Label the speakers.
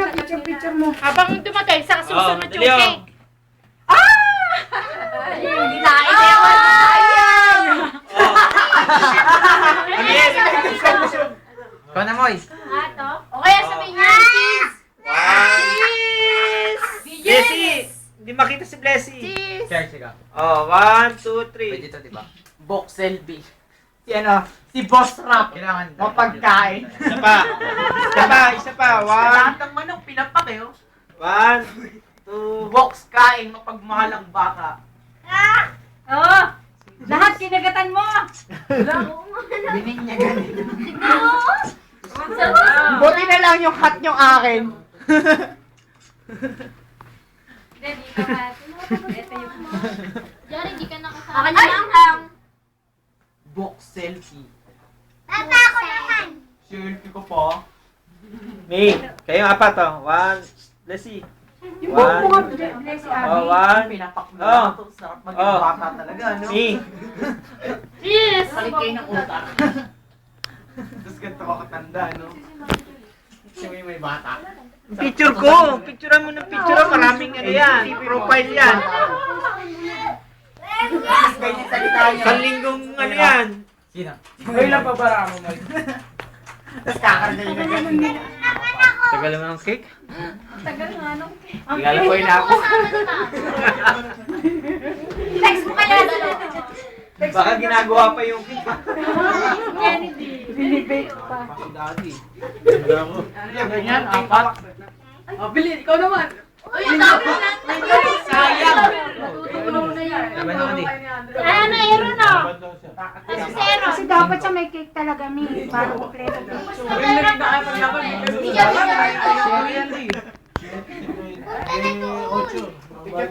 Speaker 1: Picture mo.
Speaker 2: Habang dumatay sa susunod yung
Speaker 3: dali, oh.
Speaker 2: cake.
Speaker 1: Hindi na idewan.
Speaker 3: Ano yan?
Speaker 4: Ikaw na, Moy.
Speaker 2: O kaya sabihin niya, cheese!
Speaker 3: Cheese! Blessy! Hindi makita si Blessy.
Speaker 2: Cheese!
Speaker 4: Cheers, ikaw.
Speaker 3: Oh, 1, 2,
Speaker 4: Pwede
Speaker 3: 3.
Speaker 4: ito, di ba?
Speaker 1: Voxel B. Si ano, si Boss Rap.
Speaker 4: Kailangan.
Speaker 1: Mapagkain.
Speaker 3: Isa pa. Isa pa.
Speaker 1: Lahat ng manok, pinapak eh.
Speaker 3: 1, 2,
Speaker 1: Box kain, mapagmahal ang baka.
Speaker 5: Oo. Lahat kinagatan mo.
Speaker 1: Bininyagan. Buti na lang yung hat yung akin.
Speaker 2: Diyan, hindi ka nakasama.
Speaker 5: Akin na lang.
Speaker 1: Box selfie.
Speaker 5: Tata ko naman.
Speaker 1: Selfie ko pa.
Speaker 3: May, kayong apat oh. 1, Blessy.
Speaker 5: Yung buhok mo nga,
Speaker 3: 1,
Speaker 5: bless si
Speaker 3: oh,
Speaker 5: Abby.
Speaker 3: 1,
Speaker 1: Pinapak mo
Speaker 3: Oh.
Speaker 1: na ito. Sarap maging
Speaker 3: Oh.
Speaker 1: bata talaga, no?
Speaker 3: May.
Speaker 2: Cheese!
Speaker 1: Kalit kayo ng utak. Tapos ganito ka katanda, no? Kasi may bata.
Speaker 3: Picture ko. Picturean mo ng picture. Maraming ano yan. Profile yan.
Speaker 1: Tapos ganyan salita niya.
Speaker 3: Isang linggong ano yan.
Speaker 4: Sino?
Speaker 1: Ngayon lang babara mo, Mike. Tapos kakarga yun na ganyan.
Speaker 3: Tagal mo ng cake.
Speaker 5: Tagal nga nung.
Speaker 1: Galapoy na ako.
Speaker 5: Text mo kaya.
Speaker 3: Baka ginagawa pa yung cake.
Speaker 5: Kennedy.
Speaker 1: Binibake pa. Daddy.
Speaker 4: Ganyan, apat.
Speaker 1: Oh, Billy, ikaw naman.
Speaker 5: Uy, ang dami na.
Speaker 1: Sayang.
Speaker 5: Tutulong na yan.
Speaker 4: Laban ako di.
Speaker 2: Ay, ano, Aaron na. Kasi si Aaron.
Speaker 5: Kasi dapat siya may cake talaga, Mi. Para kompleto picture.
Speaker 2: Hindi ka